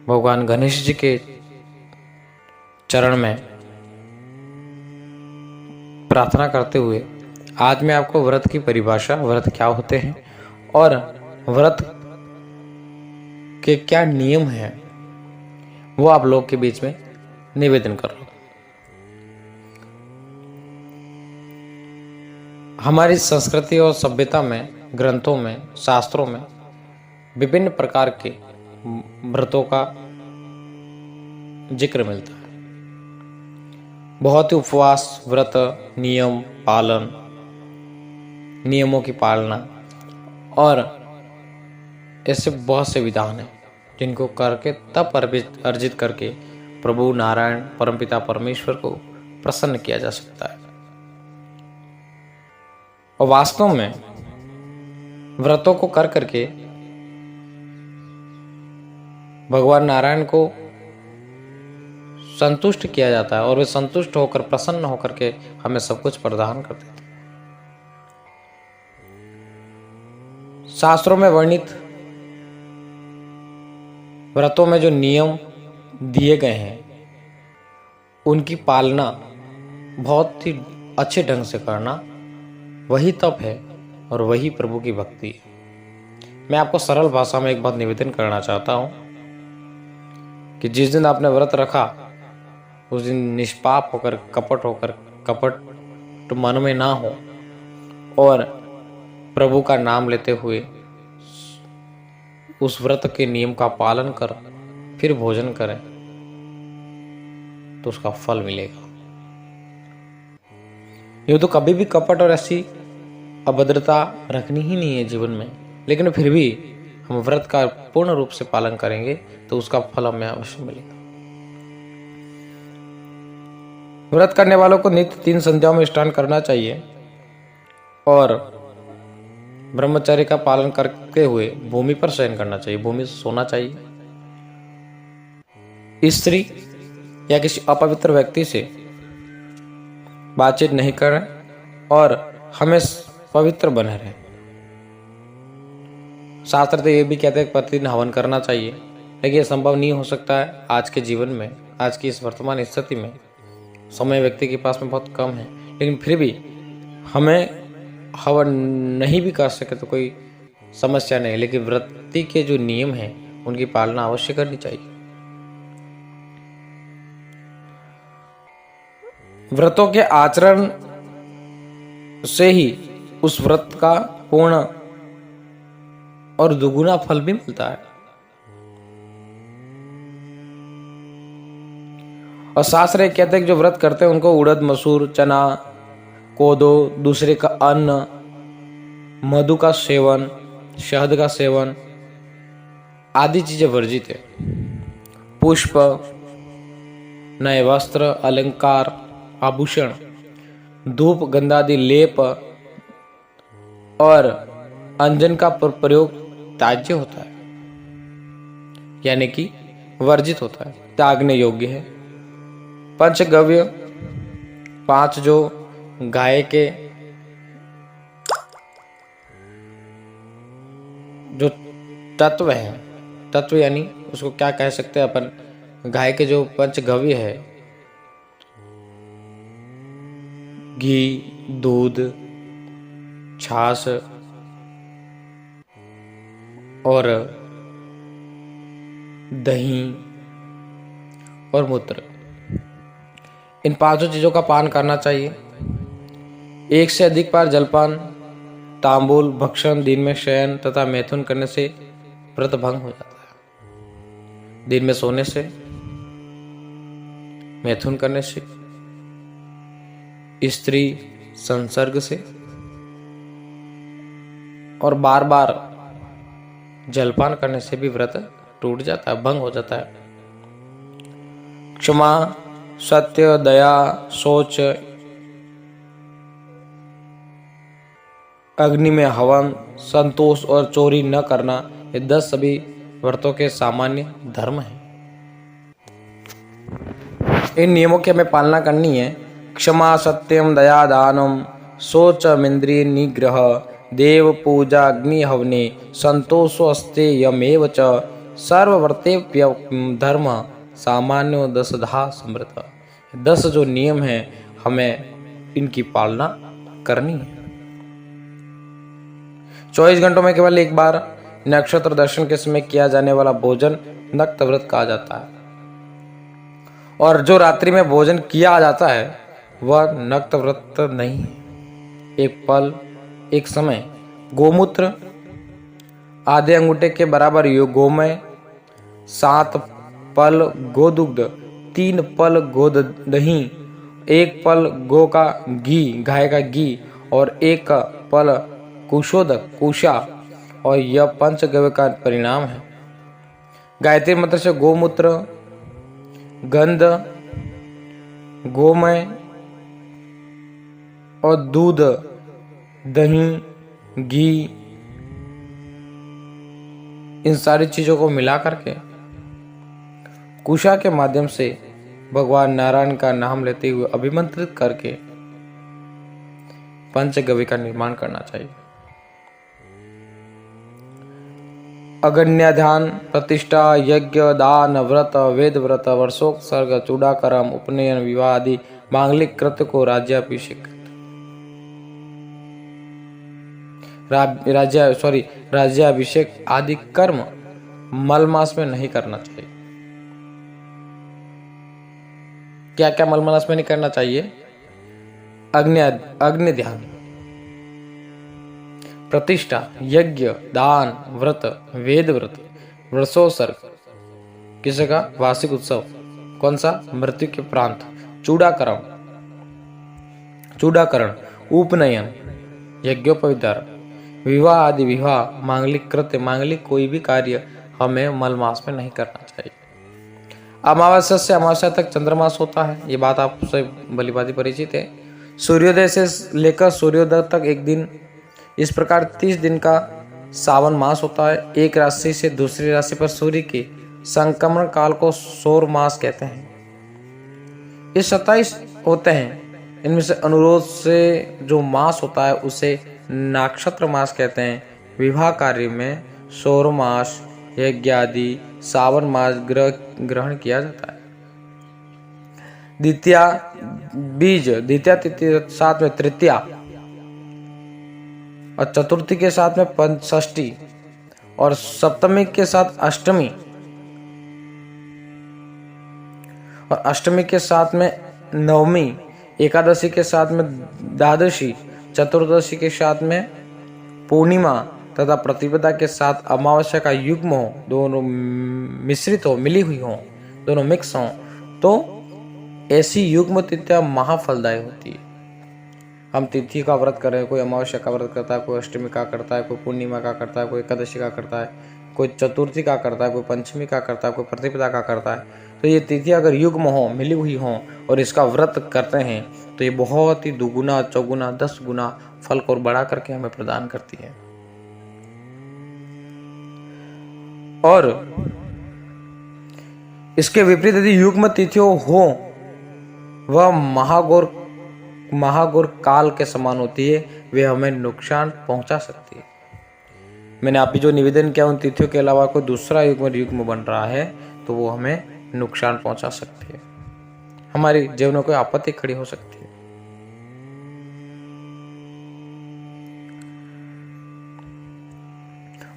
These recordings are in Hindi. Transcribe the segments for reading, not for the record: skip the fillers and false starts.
भगवान गणेश जी के चरण में प्रार्थना करते हुए आज मैं आपको व्रत की परिभाषा, व्रत क्या होते हैं और व्रत के क्या नियम हैं वो आप लोग के बीच में निवेदन कर रहा हूं। हमारी संस्कृति और सभ्यता में, ग्रंथों में, शास्त्रों में विभिन्न प्रकार के व्रतों का जिक्र मिलता है। बहुत ही उपवास, व्रत, नियम पालन, नियमों की पालना और ऐसे बहुत से विधान हैं जिनको करके तप अर्जित करके प्रभु नारायण परमपिता परमेश्वर को प्रसन्न किया जा सकता है। और वास्तव में व्रतों को कर करके भगवान नारायण को संतुष्ट किया जाता है और वे संतुष्ट होकर, प्रसन्न होकर के हमें सब कुछ प्रदान कर देते हैं। शास्त्रों में वर्णित व्रतों में जो नियम दिए गए हैं उनकी पालना बहुत ही अच्छे ढंग से करना वही तप है और वही प्रभु की भक्ति है। मैं आपको सरल भाषा में एक बात निवेदन करना चाहता हूं कि जिस दिन आपने व्रत रखा उस दिन निष्पाप होकर, कपट मन में ना हो और प्रभु का नाम लेते हुए उस व्रत के नियम का पालन कर फिर भोजन करें तो उसका फल मिलेगा। यूँ तो कभी भी कपट और ऐसी अभद्रता रखनी ही नहीं है जीवन में, लेकिन फिर भी हम व्रत का पूर्ण रूप से पालन करेंगे तो उसका फल हमें अवश्य मिलेगा। व्रत करने वालों को नित्य 3 संध्याओं में स्नान करना चाहिए और ब्रह्मचर्य का पालन करते हुए भूमि पर शयन करना चाहिए, भूमि से सोना चाहिए। स्त्री या किसी अपवित्र व्यक्ति से बातचीत नहीं करें और हमें पवित्र बने रहें। शास्त्र तो ये भी कहते हैं कि प्रतिदिन हवन करना चाहिए, लेकिन ये संभव नहीं हो सकता है आज के जीवन में, आज की इस वर्तमान स्थिति में समय व्यक्ति के पास में बहुत कम है। लेकिन फिर भी हमें हवन नहीं भी कर सके तो कोई समस्या नहीं, लेकिन व्रती के जो नियम हैं उनकी पालना अवश्य करनी चाहिए। व्रतों के आचरण से ही उस व्रत का पूर्ण और दुगुना फल भी मिलता है। और शास्त्र कहते हैं कि जो व्रत करते हैं उनको उड़द, मसूर, चना, कोदो, दूसरे का अन्न, मधु का सेवन, शहद का सेवन आदि चीजें वर्जित है। पुष्प, नए वस्त्र, अलंकार, आभूषण, धूप, गंधादि लेप और अंजन का प्रयोग त्याज्य होता है, यानी कि वर्जित होता है, त्यागने योग्य है। पंचगव्य, 5 जो गाय के जो तत्व हैं, तत्व यानी उसको क्या कह सकते हैं अपन, गाय के जो पंचगव्य है, घी, दूध, छाछ और दही और मूत्र, इन 5 चीजों का पान करना चाहिए। 1 से अधिक बार जलपान, तांबूल, भक्षण, दिन में शयन तथा मैथुन करने से व्रत भंग हो जाता है। दिन में सोने से, मैथुन करने से, स्त्री संसर्ग से और बार बार जलपान करने से भी व्रत टूट जाता है, भंग हो जाता है। क्षमा, सत्य, दया, शौच, अग्नि में हवन, संतोष और चोरी न करना, ये 10 सभी व्रतों के सामान्य धर्म हैं। इन नियमों की हमें पालना करनी है। क्षमा, सत्यम, दया, दानम, शौचम, इंद्रिय निग्रह, देव पूजा, अग्नि हवने, संतोषो अस्ते यमेव च, सर्ववर्तेभ्य धर्म सामान्यो दशधा स्मृत। 10 जो नियम हैं हमें इनकी पालना करनी है। 24 घंटों में केवल एक बार नक्षत्र दर्शन के समय किया जाने वाला भोजन नक्त व्रत कहा जाता है, और जो रात्रि में भोजन किया जाता है वह नक्त व्रत नहीं है। एक पल, एक समय, गोमूत्र आधे अंगूठे के बराबर गोमय, 7 पल गोदुग्ध, 3 पल गोद दही, 1 पल गो का घी, गाय का घी, और 1 पल कुशोदक, कुशा, और यह पंचगव्य का परिणाम है। गायत्री मंत्र से गोमूत्र, गंध, गोमय और दूध, दही, घी, इन सारी चीजों को मिला करके कुशा के माध्यम से भगवान नारायण का नाम लेते हुए अभिमंत्रित करके पंचगव्य का निर्माण करना चाहिए। अगण्य ध्यान, प्रतिष्ठा, यज्ञ, दान, व्रत, वेद व्रत, वर्षोत्सर्ग, चूड़ाकर्म, उपनयन, विवाह आदि मांगलिक कृत्य को राज्याभिषेक राज्याभिषेक आदि कर्म मल मास में नहीं करना चाहिए। क्या क्या मल मास में नहीं करना चाहिए? अग्नि ध्यान, प्रतिष्ठा, यज्ञ, दान, व्रत, वेद व्रत, वर्षोत्सर्ग, किसी का वार्षिक उत्सव, कौन सा? मृत्यु के प्रांत, चूड़ाकरण, उपनयन, यज्ञोपवीत, विवाह आदि विवाह, मांगलिक कृत्य, मांगलिक कोई भी कार्य हमें मल मास में नहीं करना चाहिए। अमावस्या से अमावस्या तक चंद्रमास होता है, ये बात आपसे भलीभांति परिचित है। सूर्योदय से लेकर सूर्योदय तक एक दिन, इस प्रकार 30 दिन का सावन मास होता है। एक राशि से दूसरी राशि पर सूर्य के संक्रमण काल को सौर मास कहते हैं। ये 27 होते हैं, इनमें से अनुरोध से जो मास होता है उसे नक्षत्र मास कहते हैं। विवाह कार्य में सौर मास, यज्ञ आदि सावन मास ग्रहण किया जाता है। द्वितीया बीज, द्वितीया तिथि साथ में तृतीया, और चतुर्थी के साथ में षष्ठी, और सप्तमी के साथ अष्टमी, और अष्टमी के साथ में नवमी, एकादशी के साथ में द्वादशी, चतुर्दशी के साथ में पूर्णिमा तथा प्रतिपदा के साथ अमावस्या का युग्म हो, दोनों मिश्रित हो, मिली हुई हो, दोनों मिक्स हो, तो ऐसी युग्म तिथियां महाफलदायी होती है। हम तिथि का व्रत कर रहे हैं, कोई अमावस्या का व्रत करता है, कोई अष्टमी का करता है, कोई पूर्णिमा का करता है, कोई एकादशी का करता है, कोई चतुर्थी का करता है, कोई पंचमी का करता है, कोई प्रतिपदा का करता है। तो ये तिथि अगर युग्म हो, मिली हुई हो, और इसका व्रत करते हैं तो ये बहुत ही दुगुना, चौगुना, 10 गुना फल को बढ़ा करके हमें प्रदान करती है। और इसके विपरीत यदि युग्म तिथियों हो, वह महाघोर काल के समान होती है, वे हमें नुकसान पहुंचा सकती है। मैंने आप जो निवेदन किया, उन तिथियों के अलावा कोई दूसरा युग्म बन रहा है तो वो हमें नुकसान पहुंचा सकती है, हमारे जीवन में कोई आपत्ति खड़ी हो सकती है।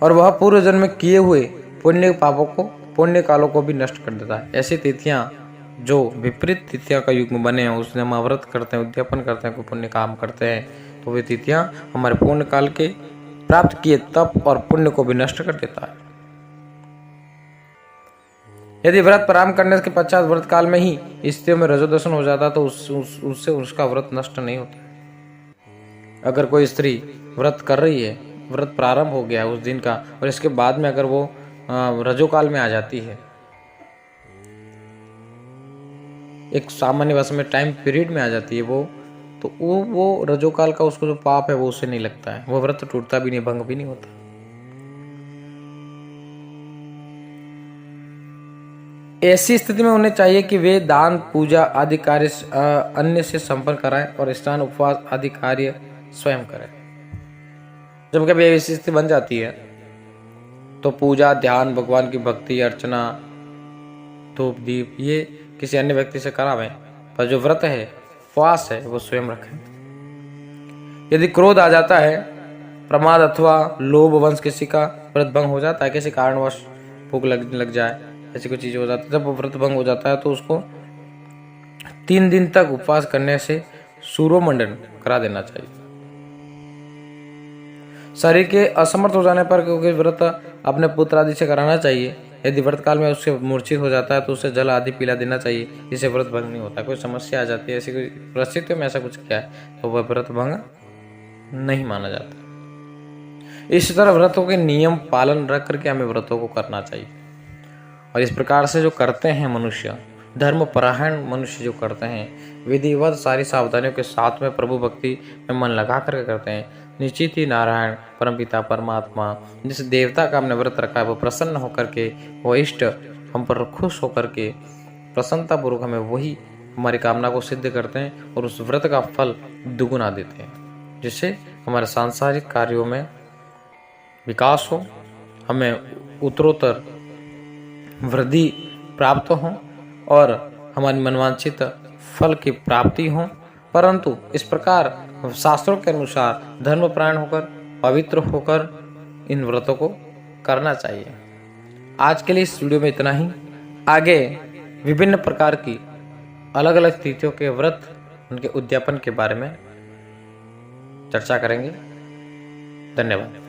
और वह पूर्व जन्म में किए हुए पुण्य कालों को भी नष्ट कर देता है। ऐसी तिथियां जो विपरीत तिथियां का युग्म बने हैं, उसने हम व्रत करते हैं, उद्यापन करते हैं, कोई पुण्य काम करते हैं, तो वे तिथियां हमारे पुण्य काल के प्राप्त किए तप और पुण्य को भी नष्ट कर देता है। यदि व्रत प्रारंभ करने के पश्चात व्रत काल में ही स्त्रियों में रजोदर्शन हो जाता तो उससे उसका व्रत नष्ट नहीं होता। अगर कोई स्त्री व्रत कर रही है, व्रत प्रारंभ हो गया उस दिन का, और इसके बाद में अगर वो रजोकाल में आ जाती है, एक सामान्य भाषा में टाइम पीरियड में आ जाती है तो वो रजोकाल का उसको जो पाप है वो उससे नहीं लगता है, वो व्रत टूटता भी नहीं, भंग भी नहीं होता। ऐसी स्थिति में उन्हें चाहिए कि वे दान, पूजा आदि कार्य अन्य से संपर्क कराएं और स्नान, उपवास आदि कार्य स्वयं करें। जब कभी ऐसी स्थिति बन जाती है तो पूजा, ध्यान, भगवान की भक्ति, अर्चना, धूप, दीप ये किसी अन्य व्यक्ति से करावें, पर जो व्रत है, उपवास है, वो स्वयं रखें। यदि क्रोध आ जाता है, प्रमाद अथवा लोभ वंश किसी का व्रत भंग हो जाता है, किसी कारणवश भूख लग जाए, ऐसी कोई चीज हो जाती है, जब वो व्रत भंग हो जाता है तो उसको 3 दिन तक उपवास करने से सूर्यमंडन करा देना चाहिए। शरीर के असमर्थ हो जाने पर क्योंकि व्रत अपने पुत्र आदि से कराना चाहिए। यदि व्रत काल में उससे मूर्छित हो जाता है तो उसे जल आदि पिला देना चाहिए, इससे व्रत भंग नहीं होता। कोई समस्या आ जाती है, ऐसी कोई परिस्थिति में ऐसा कुछ किया है तो वह व्रत भंग नहीं माना जाता। इस तरह व्रतों के नियम पालन रख करके हमें व्रतों को करना चाहिए। और इस प्रकार से जो करते हैं मनुष्य, धर्म परायण मनुष्य जो करते हैं, विधिवत सारी सावधानियों के साथ में प्रभु भक्ति में मन लगा करके करते हैं, निश्चित ही नारायण परमपिता परमात्मा जिस देवता का हमने व्रत रखा है वो प्रसन्न होकर के, वो इष्ट हम पर खुश होकर के प्रसन्नता पूर्वक हमें वही हमारी कामना को सिद्ध करते हैं और उस व्रत का फल दुगुना देते हैं, जिससे हमारे सांसारिक कार्यों में विकास हो, हमें उत्तरोत्तर वृद्धि प्राप्त हो और हमारी मनवांछित फल की प्राप्ति हो। परंतु इस प्रकार शास्त्रों के अनुसार धर्मपरायण होकर, पवित्र होकर इन व्रतों को करना चाहिए। आज के लिए इस वीडियो में इतना ही। आगे विभिन्न प्रकार की अलग अलग तिथियों के व्रत, उनके उद्यापन के बारे में चर्चा करेंगे। धन्यवाद।